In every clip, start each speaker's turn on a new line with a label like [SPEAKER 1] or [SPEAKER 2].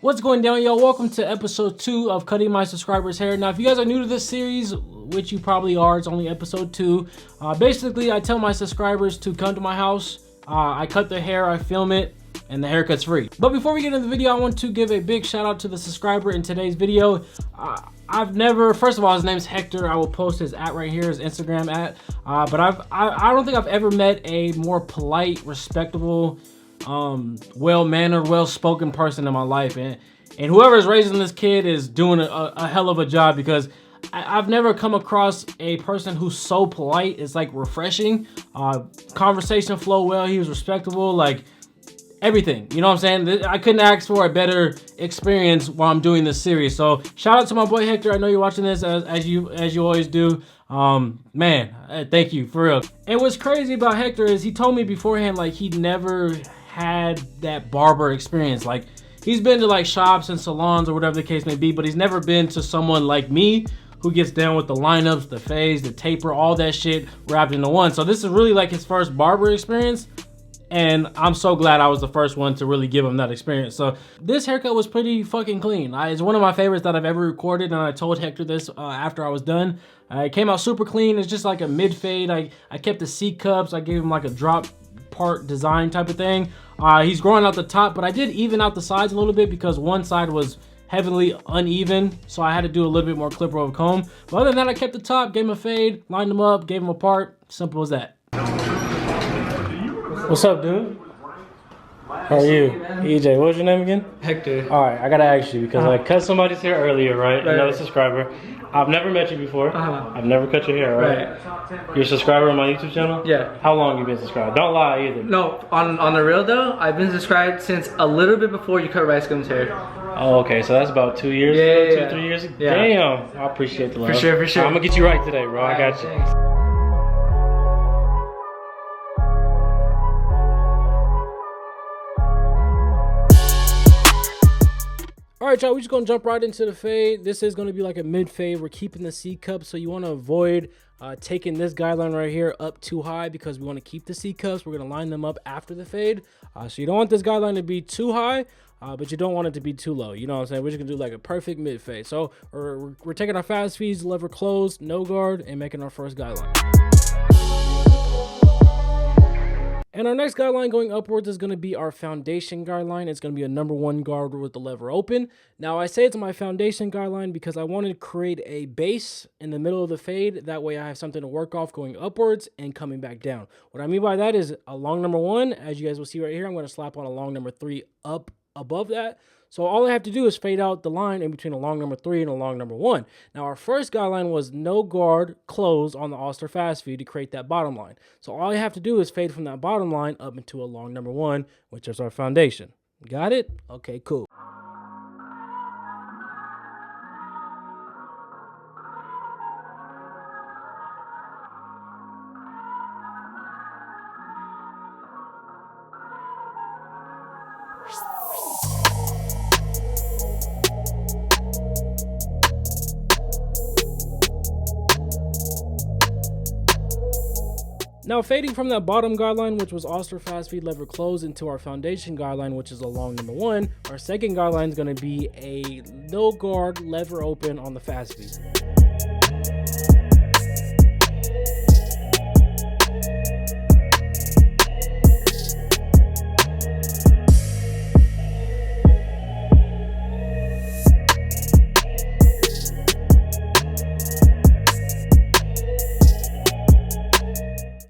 [SPEAKER 1] What's going down, y'all? Welcome to episode 2 of Cutting My Subscribers' Hair. Now, if you guys are new to this series, which you probably are, it's only episode 2. Basically, I tell my subscribers to come to my house. I cut their hair, I film it, and the haircut's free. But before we get into the video, I want to give a big shout out to the subscriber in today's video. First of all, his name's Hector. I will post his @ right here, his Instagram @. But I don't think I've ever met a more polite, respectable, well-mannered, well-spoken person in my life, and whoever's raising this kid is doing a hell of a job, because I've never come across a person who's so polite. It's like refreshing. Conversation flow well. He was respectable, like everything. You know what I'm saying? I couldn't ask for a better experience while I'm doing this series. So shout out to my boy Hector. I know you're watching this as you always do. Man, thank you for real. And what's crazy about Hector is he told me beforehand, like, he never had that barber experience. Like, he's been to like shops and salons or whatever the case may be, but he's never been to someone like me who gets down with the lineups, the fades, the taper, all that shit wrapped into one. So this is really like his first barber experience, and I'm so glad I was the first one to really give him that experience. So this haircut was pretty fucking clean. It's one of my favorites that I've ever recorded, and I told Hector this after I was done. It came out super clean. It's just like a mid fade. I kept the C cups. I gave him like a drop part design type of thing. He's growing out the top, but I did even out the sides a little bit because one side was heavily uneven, so I had to do a little bit more clipper over comb. But other than that, I kept the top, gave him a fade, lined them up, gave them apart. Simple as that. What's up, dude? How are you? EJ, what was your name again?
[SPEAKER 2] Hector.
[SPEAKER 1] Alright, I gotta ask you, because I cut somebody's hair earlier, right? Another subscriber. I've never met you before. I've never cut your hair, right? You're a subscriber on my YouTube channel?
[SPEAKER 2] Yeah.
[SPEAKER 1] How long you been subscribed? Don't lie either.
[SPEAKER 2] No, on the real though, I've been subscribed since a little bit before you cut Rice Gum's hair.
[SPEAKER 1] Oh, okay, so that's about 2 years ago, 2-3 years ago?
[SPEAKER 2] Yeah.
[SPEAKER 1] Damn, I appreciate the love.
[SPEAKER 2] For sure.
[SPEAKER 1] I'm gonna get you right today, bro. I got you.
[SPEAKER 2] Thanks.
[SPEAKER 1] All right, y'all, we're just gonna jump right into the fade. This is gonna be like a mid fade. We're keeping the C cup, so you wanna avoid taking this guideline right here up too high, because we wanna keep the C cups. We're gonna line them up after the fade. So you don't want this guideline to be too high, but you don't want it to be too low. You know what I'm saying? We're just gonna do like a perfect mid fade. So we're taking our fast feeds, lever closed, no guard, and making our first guideline. And our next guideline going upwards is going to be our foundation guideline. It's going to be a #1 guard with the lever open. Now, I say it's my foundation guideline because I want to create a base in the middle of the fade. That way I have something to work off going upwards and coming back down. What I mean by that is a long #1, as you guys will see right here, I'm going to slap on a long #3 up above that. So all I have to do is fade out the line in between a long #3 and a long #1. Now, our first guideline was no guard closed on the All-Star fast feed to create that bottom line. So all I have to do is fade from that bottom line up into a long #1, which is our foundation. Got it? Okay, cool. Now, fading from that bottom guideline, which was All-Star fast feed lever closed, into our foundation guideline, which is a long #1, our second guideline is going to be a no guard lever open on the fast feed.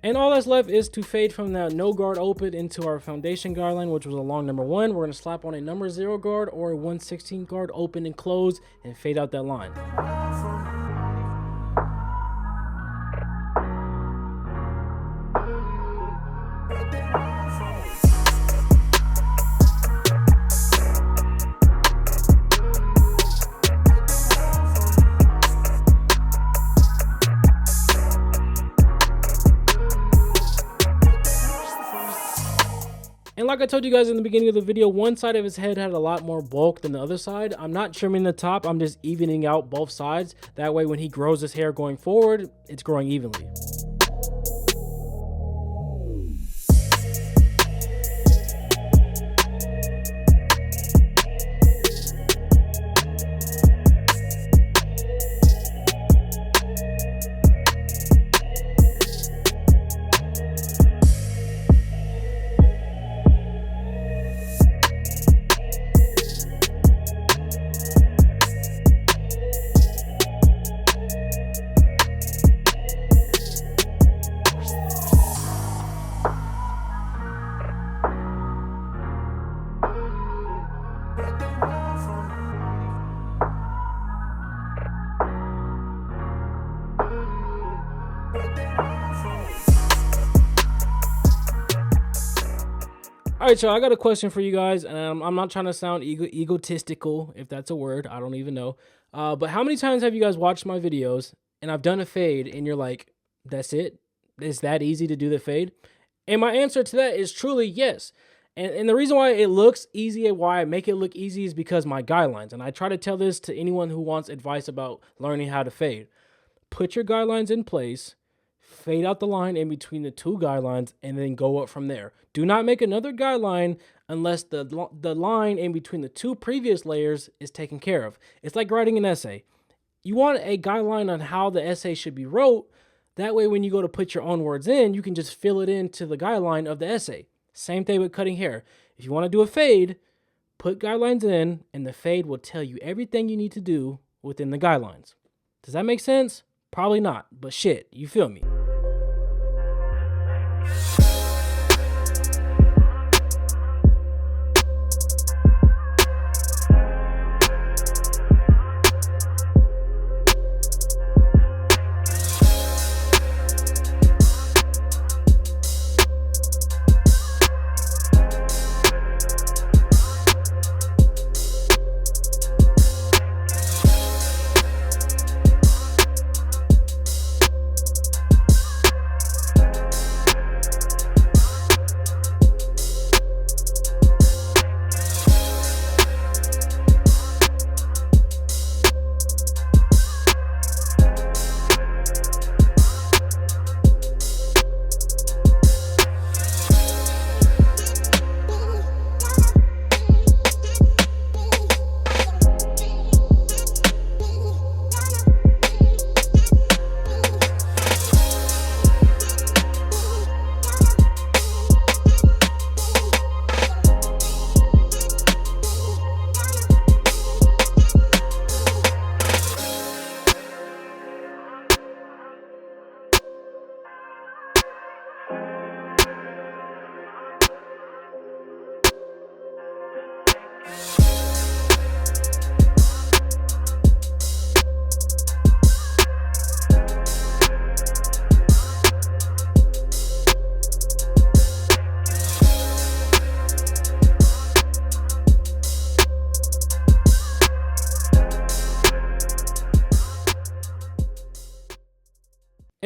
[SPEAKER 1] And all that's left is to fade from that no guard open into our foundation guideline, which was a long #1. We're going to slap on a #0 guard or a 1/16 guard open and close and fade out that line. And like I told you guys in the beginning of the video, one side of his head had a lot more bulk than the other side. I'm not trimming the top, I'm just evening out both sides. That way when he grows his hair going forward, it's growing evenly. All right, so I got a question for you guys, and I'm not trying to sound egotistical, if that's a word. I don't even know. But how many times have you guys watched my videos, and I've done a fade, and you're like, that's it? It's that easy to do the fade? And my answer to that is truly yes. And the reason why it looks easy and why I make it look easy is because my guidelines. And I try to tell this to anyone who wants advice about learning how to fade. Put your guidelines in place, fade out the line in between the two guidelines, and then go up from there. Do not make another guideline unless the line in between the two previous layers is taken care of. It's like writing an essay. You want a guideline on how the essay should be wrote. That way, when you go to put your own words in, you can just fill it into the guideline of the essay. Same thing with cutting hair. If you want to do a fade, put guidelines in, and the fade will tell you everything you need to do within the guidelines. Does that make sense? Probably not, but shit, you feel me.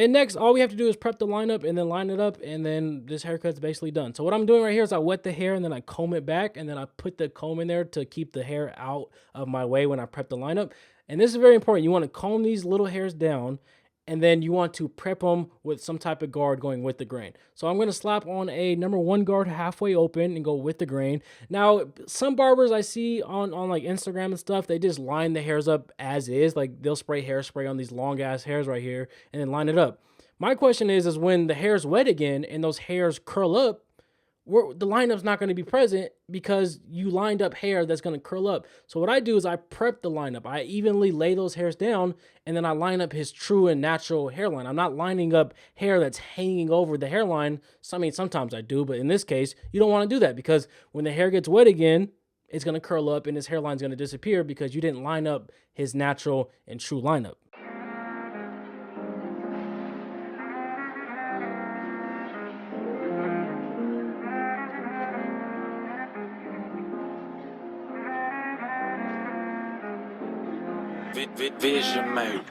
[SPEAKER 1] And next, all we have to do is prep the lineup and then line it up, and then this haircut's basically done. So what I'm doing right here is I wet the hair and then I comb it back, and then I put the comb in there to keep the hair out of my way when I prep the lineup. And this is very important. You want to comb these little hairs down, and then you want to prep them with some type of guard going with the grain. So I'm going to slap on a number 1 guard halfway open and go with the grain. Now, some barbers I see on like Instagram and stuff, they just line the hairs up as is. Like they'll spray hairspray on these long ass hairs right here and then line it up. My question is when the hair's wet again and those hairs curl up, the lineup's not going to be present because you lined up hair that's going to curl up. So what I do is I prep the lineup. I evenly lay those hairs down, and then I line up his true and natural hairline. I'm not lining up hair that's hanging over the hairline. So, I mean, sometimes I do, but in this case, you don't want to do that because when the hair gets wet again, it's going to curl up and his hairline's going to disappear because you didn't line up his natural and true lineup.
[SPEAKER 3] Vision mode.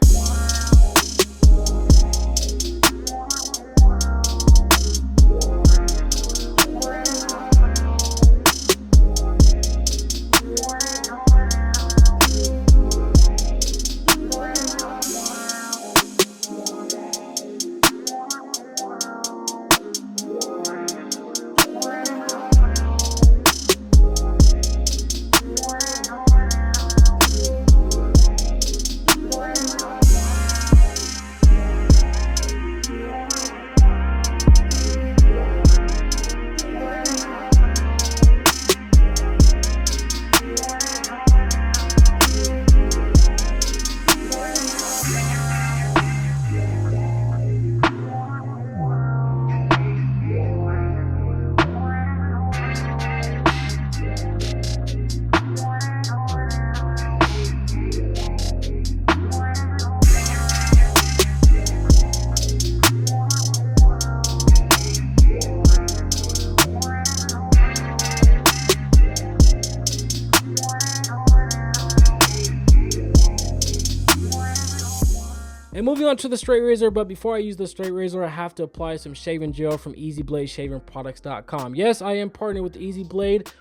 [SPEAKER 1] And moving on to the straight razor, but before I use the straight razor, I have to apply some shaving gel from ezbladshavingproducts.com. Yes, I am partnered with EZblade.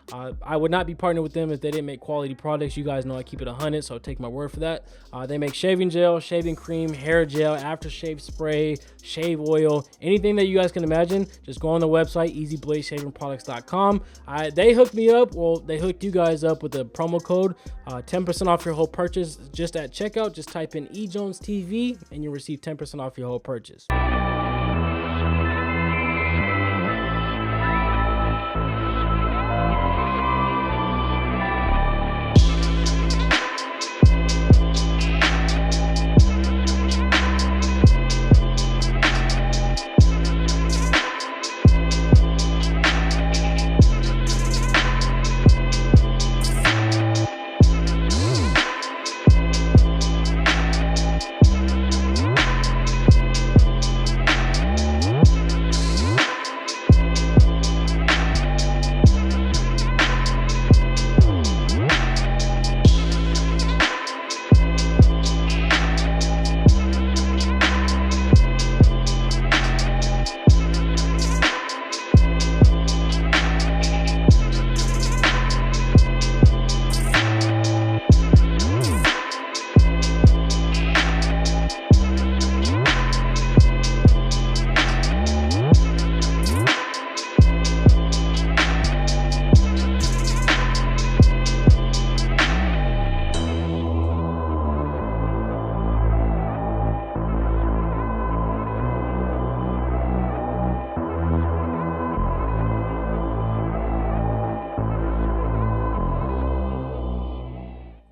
[SPEAKER 1] I would not be partnered with them if they didn't make quality products. You guys know I keep it 100, so take my word for that. They make shaving gel, shaving cream, hair gel, aftershave spray, shave oil, anything that you guys can imagine. Just go on the website, ezbladshavingproducts.com. They hooked me up. Well, they hooked you guys up with a promo code, 10% off your whole purchase just at checkout. Just type in EJonesTv and you'll receive 10% off your whole purchase.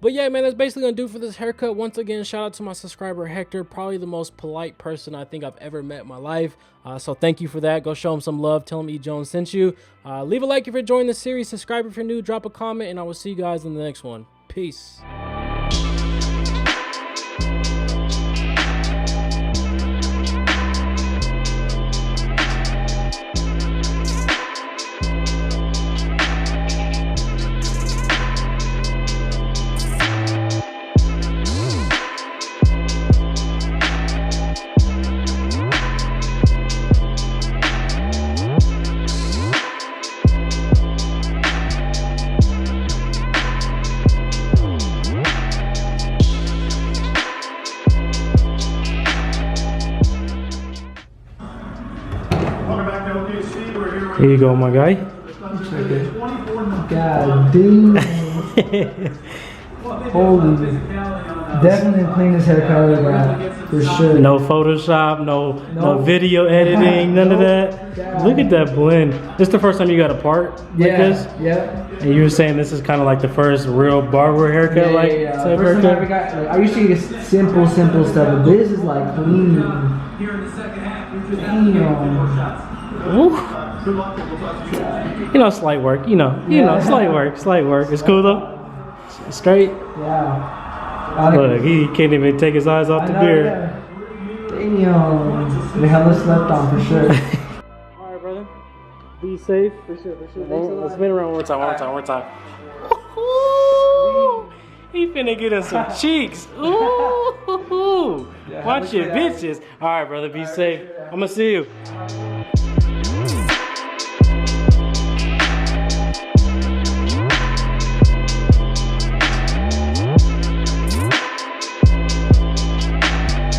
[SPEAKER 1] But yeah, man, that's basically gonna do for this haircut. Once again, shout out to my subscriber Hector, probably the most polite person I think I've ever met in my life. So thank you for that. Go show him some love. Tell him EJones sent you. Leave a like if you're enjoying the series. Subscribe if you're new. Drop a comment, and I will see you guys in the next one. Peace. Here you go, my guy.
[SPEAKER 3] God damn. Holy. Definitely the cleanest haircut I ever got. For sure.
[SPEAKER 1] No Photoshop, no video editing, none of that. Look at that blend. This is the first time you got a part like this?
[SPEAKER 3] Yeah.
[SPEAKER 1] And you were saying this is kind of like the first real barber haircut, type
[SPEAKER 3] First time I
[SPEAKER 1] haircut?
[SPEAKER 3] ever got, I usually get simple stuff, but this is like clean. Damn.
[SPEAKER 1] Ooh. You know, slight work. You know, slight work. It's cool though. Straight.
[SPEAKER 3] Yeah.
[SPEAKER 1] Look, he can't even take his eyes off the beard.
[SPEAKER 3] Yeah. Damn. We hella slept on for sure.
[SPEAKER 1] All right, brother. Be safe. For sure. Let's spin around one more time. Ooh, he finna get us some cheeks. Ooh. Watch your bitches. All right, brother. Be safe. I'm gonna see you.